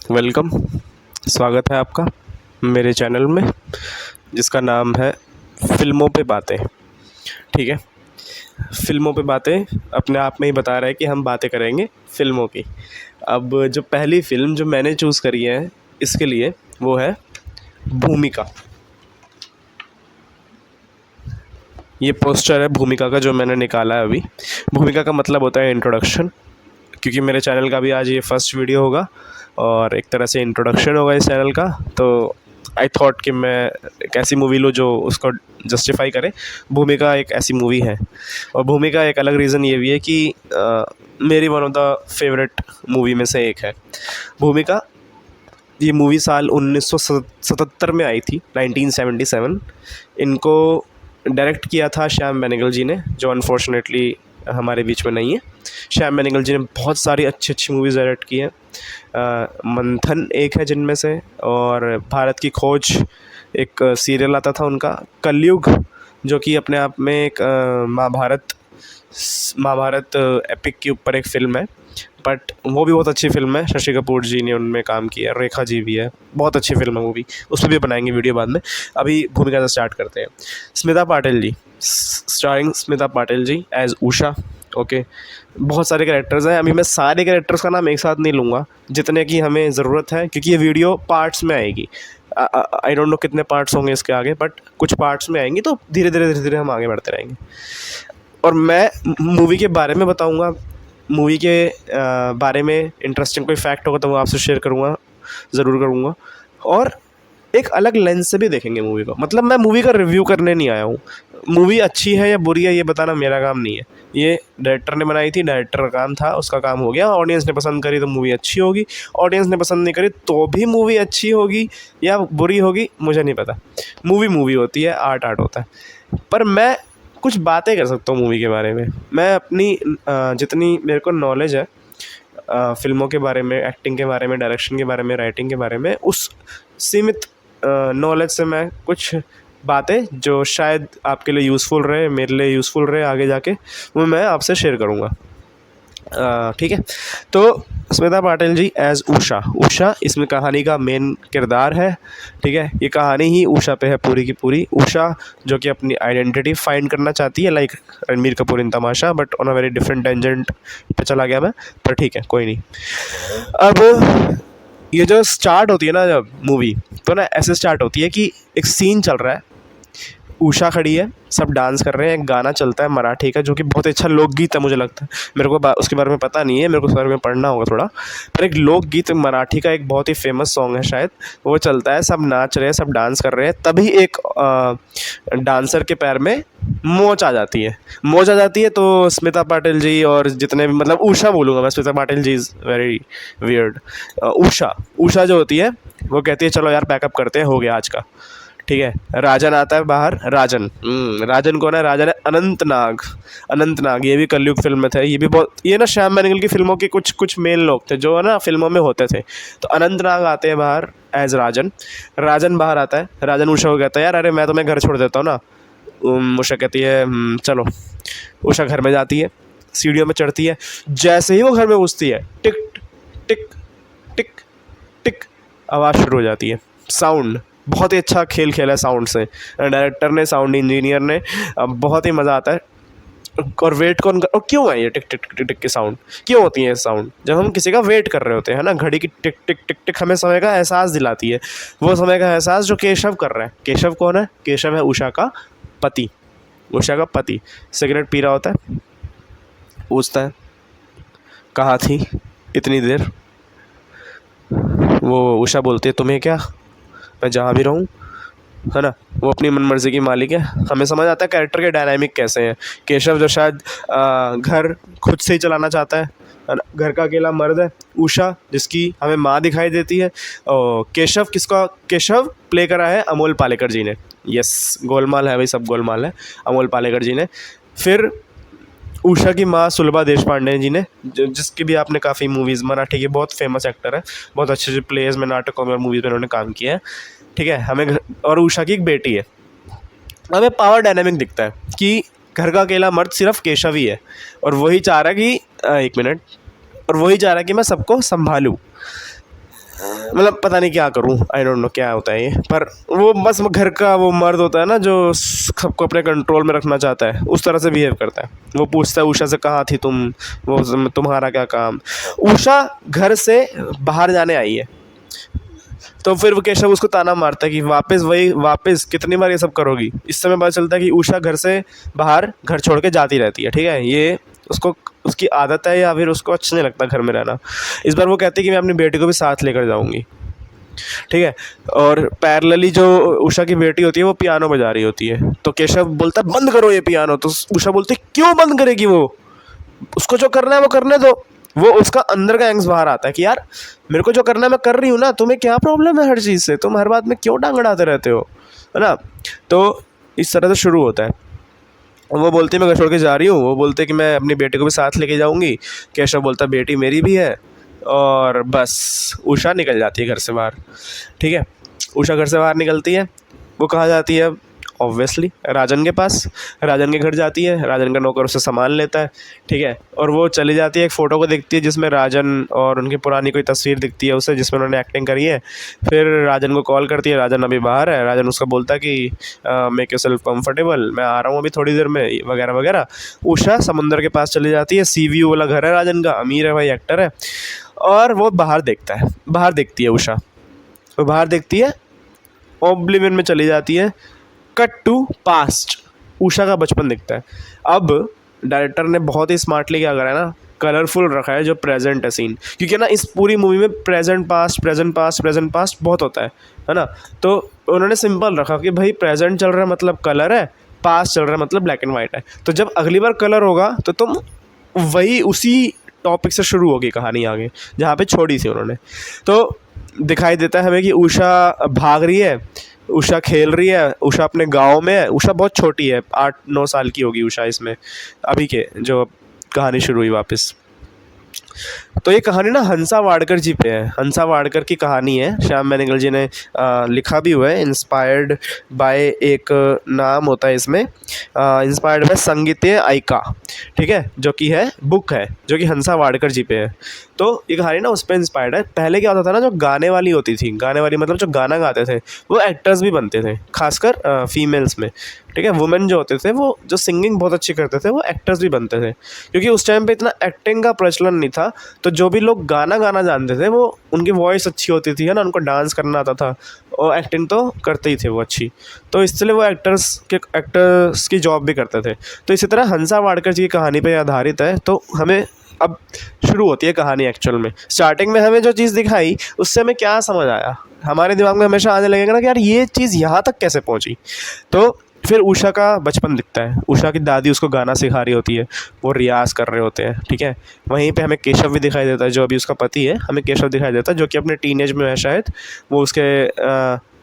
Welcome. स्वागत है आपका मेरे चैनल में जिसका नाम है फ़िल्मों पे बातें। ठीक है, फ़िल्मों पे बातें अपने आप में ही बता रहा है कि हम बातें करेंगे फ़िल्मों की। अब जो पहली फ़िल्म जो मैंने चूज़ करी है इसके लिए वो है भूमिका। ये पोस्टर है भूमिका का जो मैंने निकाला है अभी। भूमिका का मतलब होता है इंट्रोडक्शन, क्योंकि मेरे चैनल का भी आज ये फर्स्ट वीडियो होगा और एक तरह से इंट्रोडक्शन होगा इस चैनल का। तो आई थॉट कि मैं एक ऐसी मूवी लूँ जो उसको जस्टिफाई करे। भूमिका एक ऐसी मूवी है, और भूमिका एक अलग रीज़न ये भी है कि मेरी one of the favourite movie में से एक है भूमिका। ये मूवी साल 1977 में आई थी, 1977। इनको डायरेक्ट किया था श्याम बेनेगल जी ने, जो अनफॉर्चुनेटली हमारे बीच में नहीं है। श्याम बेनेगल जी ने बहुत सारी अच्छी अच्छी मूवीज़ डायरेक्ट की हैं। मंथन एक है जिनमें से, और भारत की खोज एक सीरियल आता था उनका, कलयुग जो कि अपने आप में एक महाभारत एपिक के ऊपर एक फ़िल्म है, बट वो भी बहुत अच्छी फ़िल्म है। शशि कपूर जी ने उनमें काम किया, रेखा जी भी है, बहुत अच्छी फ़िल्म है वो भी। उस पर भी बनाएंगे वीडियो बाद में। अभी भूमिका से स्टार्ट करते हैं। Smita Patil ji, starring Smita Patil ji as Usha. Okay, बहुत सारे कैरेक्टर्स हैं। अभी मैं सारे कैरेक्टर्स का नाम एक साथ नहीं लूँगा जितने की हमें ज़रूरत है, क्योंकि ये वीडियो पार्ट्स में आएगी। आई डोंट नो कितने पार्ट्स होंगे इसके आगे, बट कुछ पार्ट्स में आएंगी, तो धीरे धीरे हम आगे बढ़ते रहेंगे। और मैं मूवी के बारे में बताऊंगा, मूवी के बारे में इंटरेस्टिंग कोई फैक्ट होगा तो वो आपसे शेयर करूँगा, ज़रूर करूँगा। और एक अलग लेंस से भी देखेंगे मूवी को। मतलब मैं मूवी का रिव्यू करने नहीं आया हूँ। मूवी अच्छी है या बुरी है ये बताना मेरा काम नहीं है। ये डायरेक्टर ने बनाई थी, डायरेक्टर का काम था, उसका काम हो गया। ऑडियंस ने पसंद करी तो मूवी अच्छी होगी, ऑडियंस ने पसंद नहीं करी तो भी मूवी अच्छी होगी या बुरी होगी, मुझे नहीं पता। मूवी मूवी होती है, आर्ट आर्ट होता है। पर मैं कुछ बातें कर सकता हूँ मूवी के बारे में। मैं अपनी जितनी मेरे को नॉलेज है फ़िल्मों के बारे में, एक्टिंग के बारे में, डायरेक्शन के बारे में, राइटिंग के बारे में, उस सीमित नॉलेज से मैं कुछ बातें जो शायद आपके लिए यूज़फुल रहे, मेरे लिए यूज़फुल रहे आगे जाके, वो मैं आपसे शेयर करूँगा। ठीक है, तो स्मिता पाटिल जी एज उषा। उषा इसमें कहानी का मेन किरदार है। ठीक है, ये कहानी ही उषा पे है पूरी की पूरी। उषा जो कि अपनी आइडेंटिटी फाइंड करना चाहती है, like Ranbir Kapoor in Tamasha, but on a very different tangent पे चला गया मैं, पर ठीक है कोई नहीं। अब ये जो स्टार्ट होती है ना जब मूवी, तो ना ऐसे स्टार्ट होती है कि एक सीन चल रहा है, उषा खड़ी है, सब डांस कर रहे हैं, एक गाना चलता है मराठी का जो कि बहुत अच्छा लोकगीत है मुझे लगता है। मेरे को उसके बारे में पता नहीं है, मेरे को उसके बारे में पढ़ना होगा थोड़ा। पर एक लोकगीत मराठी का एक बहुत ही फेमस सॉन्ग है शायद, वो चलता है, सब नाच रहे हैं, सब डांस कर रहे हैं। तभी एक डांसर के पैर में मोच आ जाती है। मोच आ जाती है तो स्मिता पाटिल जी और जितने भी, मतलब उषा बोलूँगा मैं, Smita Patil ji is very weird. Usha जो होती है वो कहती है चलो यार पैकअप करते हैं, हो गया आज का। ठीक है, राजन आता है बाहर। राजन कौन है? राजन है अनंतनाग। अनंतनाग ये भी कलयुग फिल्म में थे। ये भी बहुत, ये ना श्याम बेनेगल की फिल्मों के कुछ कुछ मेन लोग थे जो है ना फिल्मों में होते थे। तो अनंतनाग आते हैं बाहर एज राजन। राजन बाहर आता है, राजन उषा को कहता है यार अरे मैं तुम्हें घर छोड़ देता हूँ ना। उषा कहती है चलो। उषा घर में जाती है, सीढ़ियों में चढ़ती है। जैसे ही वो घर में घुसती है, टिक टिक टिक टिक आवाज़ शुरू हो जाती है। साउंड बहुत ही अच्छा खेल खेला है साउंड से डायरेक्टर ने, साउंड इंजीनियर ने। बहुत ही मज़ा आता है। और वेट कौन कर, और क्यों है ये टिक टिक टिक टिक की साउंड क्यों होती है? साउंड जब हम किसी का वेट कर रहे होते हैं ना, घड़ी की टिक टिक टिक टिक हमें समय का एहसास दिलाती है। वो समय का एहसास जो केशव कर रहा है। केशव कौन है? केशव है उषा का पति। उषा का पति सिगरेट पी रहा होता है, पूछता है कहाँ थी इतनी देर? वो उषा बोलती है तुम्हें क्या, मैं जहाँ भी रहूँ, है ना। वो अपनी मनमर्जी की मालिक है। हमें समझ आता है कैरेक्टर के डायनामिक कैसे हैं। केशव जो शायद घर खुद से ही चलाना चाहता है ना, घर का अकेला मर्द है। उषा जिसकी हमें माँ दिखाई देती है। और केशव किसका? केशव प्ले करा है अमोल पालेकर जी ने। यस, गोलमाल है भाई, सब गोलमाल है, अमोल पालेकर जी ने। फिर उषा की माँ सुलभा देशपांडे जी ने, जिसकी भी आपने काफ़ी मूवीज़, मराठी के बहुत फेमस एक्टर है, बहुत अच्छे अच्छे प्लेयर्स में, नाटकों में, मूवीज़ में उन्होंने काम किया है। ठीक है, हमें और उषा की एक बेटी है। हमें पावर डायनामिक दिखता है कि घर का अकेला मर्द सिर्फ केशव ही है, और वही चाह रहा है कि एक मिनट, और वही चाह रहा है कि मैं सबको संभालूँ। मतलब पता नहीं क्या करूँ, आई डोंट नो क्या होता है ये, पर वो बस वो घर का वो मर्द होता है ना जो सबको अपने कंट्रोल में रखना चाहता है, उस तरह से बिहेव करता है। वो पूछता है उषा से कहाँ थी तुम, वो तुम्हारा क्या काम। उषा घर से बाहर जाने आई है, तो फिर वो केशव उसको ताना मारता है कि वापस कितनी बार ये सब करोगी। इस समय पता चलता है कि उषा घर से बाहर घर छोड़ के जाती रहती है, ठीक है, ये उसको उसकी आदत है या फिर उसको अच्छा नहीं लगता घर में रहना। इस बार वो कहती है कि मैं अपनी बेटी को भी साथ लेकर जाऊंगी, ठीक है। और पैरेलली जो उषा की बेटी होती है वो पियानो बजा रही होती है, तो केशव बोलता है बंद करो ये पियानो, तो उषा बोलती है क्यों बंद करेगी, वो उसको जो करना है वो करने दो। वो उसका अंदर का एंग्स बाहर आता है कि यार मेरे को जो करना है मैं कर रही हूँ ना, तुम्हें क्या प्रॉब्लम है हर चीज़ से, तुम हर बात में क्यों टांग अड़ाते रहते हो, है ना। तो इस तरह से शुरू होता है। वो बोलती है मैं घर छोड़ के जा रही हूँ, वो बोलते कि मैं अपनी बेटी को भी साथ लेके जाऊँगी। केशव बोलता बेटी मेरी भी है, और बस उषा निकल जाती है घर से बाहर, ठीक है। उषा घर से बाहर निकलती है, वो कहाँ जाती है, ऑब्वियसली राजन के पास। राजन के घर जाती है, राजन का नौकर उससे सामान लेता है, ठीक है। और वो चली जाती है, एक फ़ोटो को देखती है जिसमें राजन और उनकी पुरानी कोई तस्वीर दिखती है उसे, जिसमें उन्होंने एक्टिंग करी है। फिर राजन को कॉल करती है, राजन अभी बाहर है। राजन उसका बोलता है कि मेक योर सेल्फ कम्फर्टेबल, मैं आ रहा हूँ अभी थोड़ी देर में, वगैरह वगैरह। उषा समुंदर के पास चली जाती है, सी व्यू वाला घर है राजन का, अमीर है भाई, एक्टर है। और वो बाहर देखती है उषा, वो बाहर देखती है, ओब्लिवियन में चली जाती है। कट टू पास्ट, उषा का बचपन दिखता है। अब डायरेक्टर ने बहुत ही स्मार्टली क्या करा है ना, कलरफुल रखा है जो प्रेजेंट है सीन, क्योंकि ना इस पूरी मूवी में प्रेजेंट पास्ट बहुत होता है ना। तो उन्होंने सिंपल रखा कि भाई प्रेजेंट चल रहा है मतलब कलर है, पास्ट चल रहा है मतलब ब्लैक एंड वाइट है। तो जब अगली बार कलर होगा तो तुम वही उसी टॉपिक से शुरू होगी कहानी आगे जहाँ पे छोड़ी थी उन्होंने। तो दिखाई देता है हमें कि उषा भाग रही है, उषा खेल रही है, उषा अपने गांव में है। उषा बहुत छोटी है, 8-9 साल की होगी उषा इसमें, अभी के जो कहानी शुरू हुई वापस। तो ये कहानी ना हंसा वाडकर जी पे है, हंसा वाडकर की कहानी है, श्याम बेनेगल जी ने लिखा भी हुआ है। इंस्पायर्ड बाय एक नाम होता है इसमें, इंस्पायर्ड बाय संगीतीय आइका, ठीक है, जो कि है बुक है जो कि हंसा वाडकर जी पे है। तो ये कहानी ना उस पर इंस्पायर्ड है। पहले क्या होता था ना, जो गाने वाली होती थी, गाने वाली मतलब जो गाना गाते थे वो एक्टर्स भी बनते थे, खासकर फीमेल्स में, ठीक है। वुमेन जो होते थे वो जो सिंगिंग बहुत अच्छी करते थे वो एक्टर्स भी बनते थे, क्योंकि उस टाइम पे इतना एक्टिंग का प्रचलन नहीं था। तो जो भी लोग गाना गाना जानते थे वो, उनकी वॉइस अच्छी होती थी, है ना, उनको डांस करना आता था और एक्टिंग तो करते ही थे वो अच्छी, तो इसलिए वो एक्टर्स की जॉब भी करते थे। तो इसी तरह हंसा वाडकर जी की कहानी पर आधारित है। तो हमें अब शुरू होती है कहानी एक्चुअल में। स्टार्टिंग में हमें जो चीज़ दिखाई उससे हमें क्या समझ आया, हमारे दिमाग में हमेशा आने लगेगा ना कि यार ये चीज़ यहाँ तक कैसे पहुँची। तो फिर उषा का बचपन दिखता है, उषा की दादी उसको गाना सिखा रही होती है, वो रियाज़ कर रहे होते हैं, ठीक है। वहीं पे हमें केशव भी दिखाई देता है, जो अभी उसका पति है, हमें केशव दिखाई देता है जो कि अपने टीनेज में है शायद। वो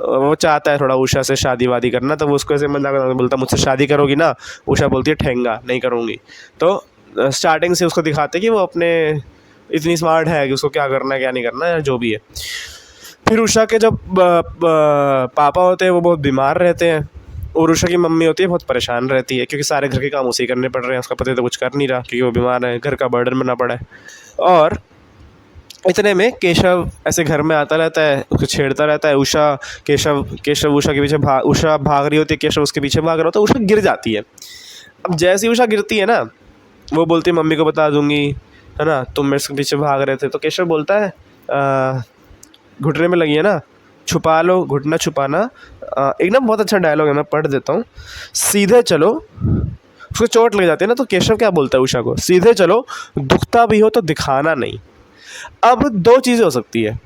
वो चाहता है थोड़ा उषा से शादी वादी करना, तो वो उसको ऐसे मजाक बोलता मुझसे शादी करोगी ना, उषा बोलती है ठेंगा नहीं करूँगी। तो स्टार्टिंग से उसको दिखाते कि वो अपने इतनी स्मार्ट है कि उसको क्या करना है क्या नहीं करना है, जो भी है। फिर उषा के जब पापा होते हैं वो बहुत बीमार रहते हैं, और उषा की मम्मी होती है बहुत परेशान रहती है, क्योंकि सारे घर के काम उसे करने पड़ रहे हैं, उसका पति तो कुछ कर नहीं रहा क्योंकि वो बीमार है, घर का बर्डन बना पड़ा है। और इतने में केशव ऐसे घर में आता रहता है, उसको छेड़ता रहता है। केशव उषा के पीछे उषा भाग रही होती है, केशव उसके पीछे भाग रहा होता है, उषा गिर जाती है। अब जैसे ही उषा गिरती है ना, वो बोलती है मम्मी को बता दूंगी, है ना, तुम मेरे से पीछे भाग रहे थे। तो केशव बोलता है घुटने में लगी है ना, छुपा लो, घुटना छुपाना। एकदम बहुत अच्छा डायलॉग है, मैं पढ़ देता हूँ। सीधे चलो, उसको चोट लग जाती है ना, तो केशव क्या बोलता है उषा को, सीधे चलो, दुखता भी हो तो दिखाना नहीं। अब दो चीज़ें हो सकती है,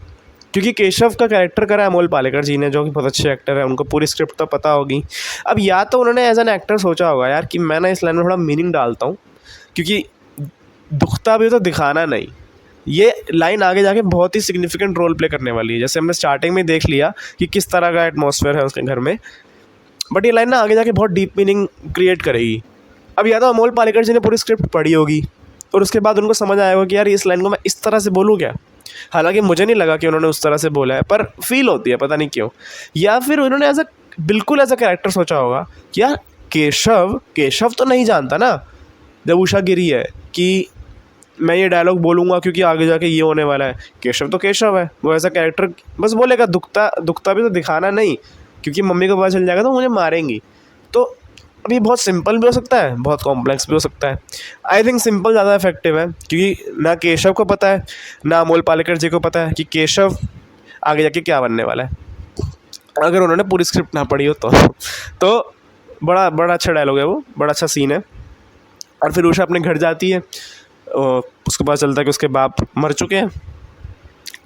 क्योंकि केशव का कैरेक्टर करा है अमोल पालेकर जी ने, जो कि बहुत अच्छे एक्टर है, उनको पूरी स्क्रिप्ट तो पता होगी। अब या तो उन्होंने एज एन एक्टर सोचा होगा यार कि मैं ना इस लाइन में थोड़ा मीनिंग डालता हूँ, क्योंकि दुखता भी तो दिखाना नहीं, ये लाइन आगे जाके बहुत ही सिग्निफिकेंट रोल प्ले करने वाली है। जैसे हमने स्टार्टिंग में देख लिया कि किस तरह का एटमॉस्फेयर है उसके घर में, बट ये लाइन ना आगे जाके बहुत डीप मीनिंग क्रिएट करेगी। अब या तो अमोल पालेकर जी ने पूरी स्क्रिप्ट पढ़ी होगी और उसके बाद उनको समझ आया होगा कि यार इस लाइन को मैं इस तरह से बोलूँ क्या। हालांकि मुझे नहीं लगा कि उन्होंने उस तरह से बोला है, पर फील होती है, पता नहीं क्यों। या फिर उन्होंने बिल्कुल ऐसा कैरेक्टर सोचा होगा कि यार केशव तो नहीं जानता ना जब उषा गिरी है कि मैं ये डायलॉग बोलूँगा क्योंकि आगे जाके ये होने वाला है। केशव तो केशव है, वो ऐसा कैरेक्टर बस बोलेगा, दुखता भी तो दिखाना नहीं, क्योंकि मम्मी को पता चल जाएगा तो मुझे मारेंगी। तो अब ये बहुत सिंपल भी हो सकता है, बहुत कॉम्प्लेक्स भी हो सकता है। आई थिंक सिंपल ज़्यादा इफेक्टिव है, क्योंकि ना केशव को पता है ना अमोल पालेकर जी को पता है कि केशव आगे जाके क्या बनने वाला है, अगर उन्होंने पूरी स्क्रिप्ट ना पढ़ी हो तो बड़ा बड़ा अच्छा डायलॉग है वो, बड़ा अच्छा सीन है। और फिर उषा अपने घर जाती है, उसको पता चलता है कि उसके बाप मर चुके हैं,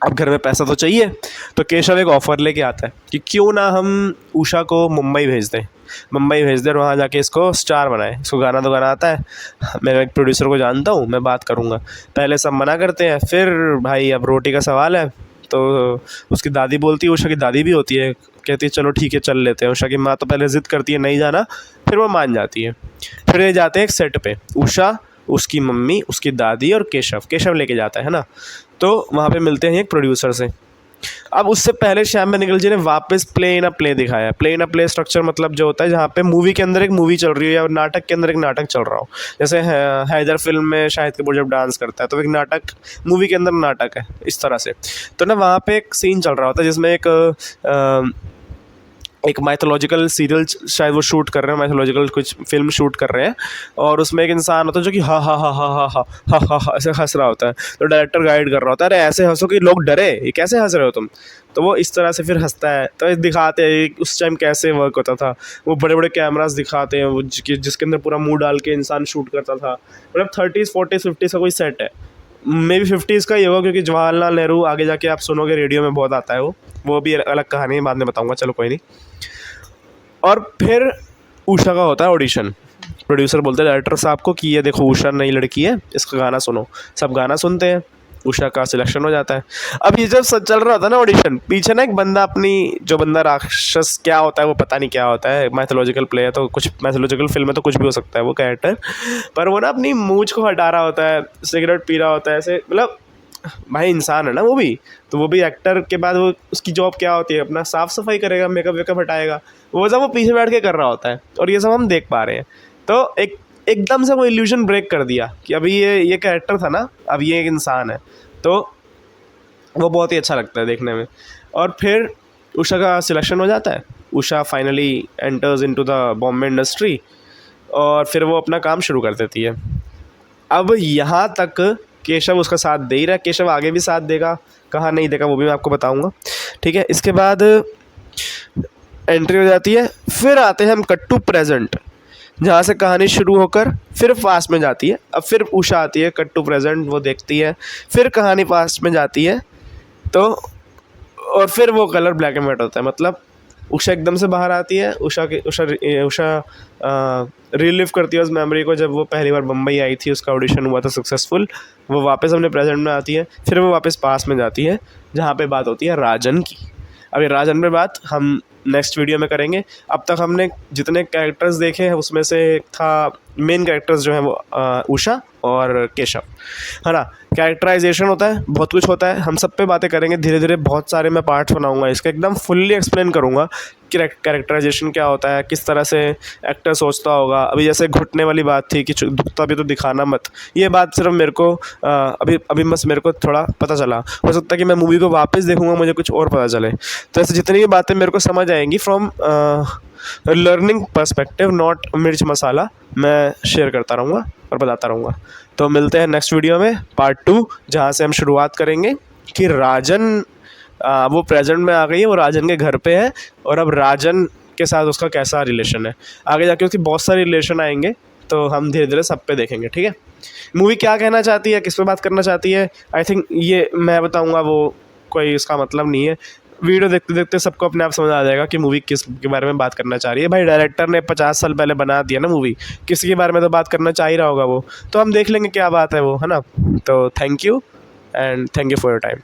अब घर में पैसा तो चाहिए। तो केशव एक ऑफ़र लेके आता है कि क्यों ना हम उषा को मुंबई भेज दें और वहाँ जाके इसको स्टार बनाए। इसको गाना तो गाना आता है, मैं एक प्रोड्यूसर को जानता हूँ, मैं बात करूँगा। पहले सब मना करते हैं, फिर भाई अब रोटी का सवाल है, तो उसकी दादी बोलती है, उषा की दादी भी होती है, कहती है चलो ठीक है चल लेते हैं। उषा की माँ तो पहले ज़िद करती है नहीं जाना, फिर वो मान जाती है। फिर ये जाते हैं एक सेट पे, उषा, उसकी मम्मी, उसकी दादी और केशव लेके जाता है ना। तो वहाँ पे मिलते हैं एक प्रोड्यूसर से। अब उससे पहले श्याम बेनेगल जी ने वापस प्ले इन अ प्ले दिखाया। Play in a play structure मतलब जो होता है जहाँ पे मूवी के अंदर एक मूवी चल रही है या नाटक के अंदर एक नाटक चल रहा हो। जैसे हैदर फिल्म में शाहिद कपूर जब डांस करता है तो एक नाटक मूवी के अंदर नाटक है, इस तरह से। तो ना वहाँ पे एक सीन चल रहा होता है जिसमें एक माइथोलॉजिकल सीरियल शायद वो शूट कर रहे हैं, माइथोलॉजिकल कुछ फिल्म शूट कर रहे हैं, और उसमें एक इंसान होता है जो कि हा हा हा हा हा हा हा हा हा ऐसे हंस रहा होता है। तो डायरेक्टर गाइड कर रहा होता है, अरे ऐसे हंसो कि लोग डरे, ये कैसे हंस रहे हो तुम। तो वो इस तरह से फिर हंसता है। तो दिखाते हैं उस टाइम कैसे वर्क होता था, वो बड़े बड़े कैमरास दिखाते हैं वो जिसके अंदर पूरा मुँह डाल के इंसान शूट करता था। मतलब 30s 40s 50s का कोई सेट है, मे बी 50s का ही होगा, क्योंकि जवाहरलाल नेहरू आगे जाके आप सुनोगे रेडियो में बहुत आता है वो भी अलग कहानी है, बाद में बताऊँगा, चलो कोई नहीं। और फिर उषा का होता है ऑडिशन। प्रोड्यूसर बोलते हैं डायरेक्टर साहब को कि ये देखो उषा नई लड़की है, इसका गाना सुनो। सब गाना सुनते हैं, उषा का सिलेक्शन हो जाता है। अब ये जब चल रहा होता है ना ऑडिशन, पीछे ना एक बंदा जो बंदा राक्षस क्या होता है वो पता नहीं क्या होता है, मैथोलॉजिकल प्ले है तो कुछ मैथोलॉजिकल फिल्म है तो कुछ भी हो सकता है वो कैरेक्टर, पर वो ना अपनी मूंछ को हटा रहा होता है, सिगरेट पी रहा होता है ऐसे। मतलब भाई इंसान है ना वो भी, तो वो भी एक्टर के बाद वो उसकी जॉब क्या होती है, अपना साफ़ सफाई करेगा, मेकअप वेकअप हटाएगा, वो सब वो पीछे बैठ के कर रहा होता है, और ये सब हम देख पा रहे हैं। तो एकदम से वो इल्यूजन ब्रेक कर दिया कि अभी ये कैरेक्टर था ना, अब ये एक इंसान है। तो वो बहुत ही अच्छा लगता है देखने में। और फिर उषा का सिलेक्शन हो जाता है, Usha finally enters into the Bombay industry, और फिर वो अपना काम शुरू कर देती है। अब यहाँ तक केशव उसका साथ दे ही रहा है, केशव आगे भी साथ देगा, कहाँ नहीं देगा वो भी मैं आपको बताऊँगा, ठीक है। इसके बाद एंट्री हो जाती है, फिर आते हैं हम कट टू प्रेजेंट, जहाँ से कहानी शुरू होकर फिर पास्ट में जाती है। अब फिर उषा आती है, कट टू प्रेजेंट वो देखती है, फिर कहानी पास्ट में जाती है, तो और फिर वो कलर ब्लैक एंड वाइट होता है। मतलब उषा एकदम से बाहर आती है, उषा रिलीव करती है उस मेमोरी को, जब वो पहली बार मुंबई आई थी, उसका ऑडिशन हुआ था सक्सेसफुल, वो वापस अपने प्रेजेंट में आती है, फिर वो वापस पास में जाती है जहाँ पे बात होती है राजन की। अब ये राजन पे बात हम नेक्स्ट वीडियो में करेंगे। अब तक हमने जितने कैरेक्टर्स देखे हैं उसमें से था मेन कैरेक्टर्स जो हैं वो उषा और केशव, है ना। कैरेक्टराइजेशन होता है, बहुत कुछ होता है, हम सब पे बातें करेंगे धीरे धीरे, बहुत सारे मैं पार्ट्स बनाऊंगा इसका, एकदम फुल्ली एक्सप्लेन करूंगा कि कैरेक्टराइजेशन क्या होता है, किस तरह से एक्टर सोचता होगा। अभी जैसे घुटने वाली बात थी कि दुखता भी तो दिखाना मत, ये बात सिर्फ मेरे को अभी बस मेरे को थोड़ा पता चला, हो सकता है कि मैं मूवी को वापस देखूंगा मुझे कुछ और पता चले। तो ऐसे जितनी भी बातें मेरे को समझ आएंगी फ्रॉम लर्निंग पर्सपेक्टिव, नॉट मिर्च मसाला, मैं शेयर करता रहूँगा और बताता रहूँगा। तो मिलते हैं नेक्स्ट वीडियो में पार्ट 2, जहाँ से हम शुरुआत करेंगे कि राजन वो प्रेजेंट में आ गई है, वो राजन के घर पे है, और अब राजन के साथ उसका कैसा रिलेशन है, आगे जाके उसकी बहुत सारे रिलेशन आएंगे, तो हम धीरे धीरे सब पे देखेंगे, ठीक है। मूवी क्या कहना चाहती है, किस पे बात करना चाहती है, आई थिंक ये मैं बताऊँगा, वो कोई इसका मतलब नहीं है। वीडियो देखते देखते सबको अपने आप समझ आ जाएगा कि मूवी किस के बारे में बात करना चाह रही है। भाई डायरेक्टर ने 50 साल पहले बना दिया ना मूवी, किसी के बारे में तो बात करना चाह ही रहा होगा वो, तो हम देख लेंगे क्या बात है वो, है ना। तो thank you and thank you for your time.